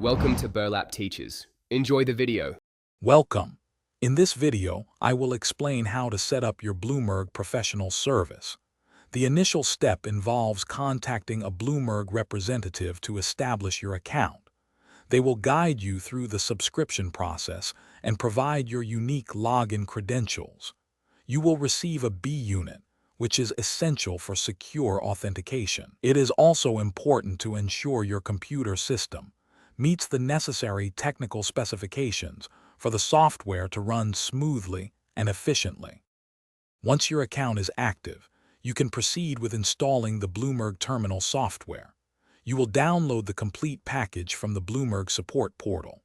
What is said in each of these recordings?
Welcome to Burlap Teachers. Enjoy the video. Welcome. In this video, I will explain how to set up your Bloomberg professional service. The initial step involves contacting a Bloomberg representative to establish your account. They will guide you through the subscription process and provide your unique login credentials. You will receive a B unit, which is essential for secure authentication. It is also important to ensure your computer system meets the necessary technical specifications for the software to run smoothly and efficiently. Once your account is active, you can proceed with installing the Bloomberg Terminal software. You will download the complete package from the Bloomberg support portal.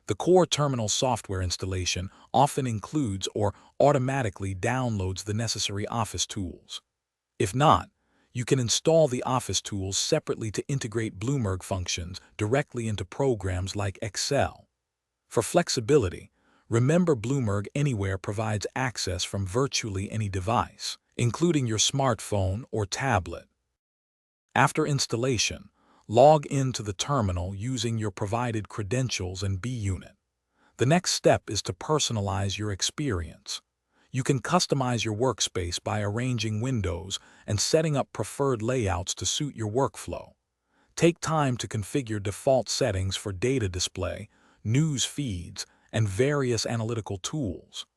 The core terminal software installation often includes or automatically downloads the necessary Office tools. If not, you can install the Office tools separately to integrate Bloomberg functions directly into programs like Excel. For flexibility, remember Bloomberg Anywhere provides access from virtually any device, including your smartphone or tablet. After installation, log into the terminal using your provided credentials and B unit. The next step is to personalize your experience. You can customize your workspace by arranging windows and setting up preferred layouts to suit your workflow. Take time to configure default settings for data display, news feeds, and various analytical tools.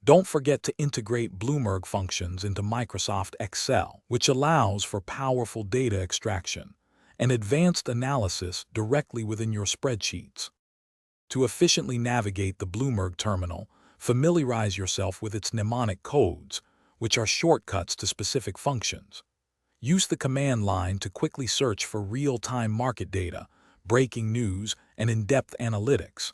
Don't forget to integrate Bloomberg functions into Microsoft Excel, which allows for powerful data extraction and advanced analysis directly within your spreadsheets. To efficiently navigate the Bloomberg terminal, familiarize yourself with its mnemonic codes, which are shortcuts to specific functions. Use the command line to quickly search for real-time market data, breaking news, and in-depth analytics.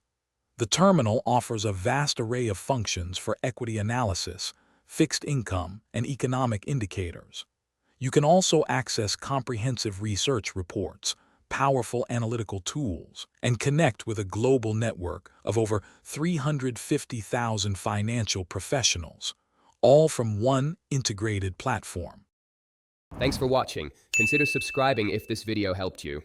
The terminal offers a vast array of functions for equity analysis, fixed income, and economic indicators. You can also access comprehensive research reports, powerful analytical tools, and connect with a global network of over 350,000 financial professionals, all from one integrated platform. Thanks for watching. Consider subscribing if this video helped you.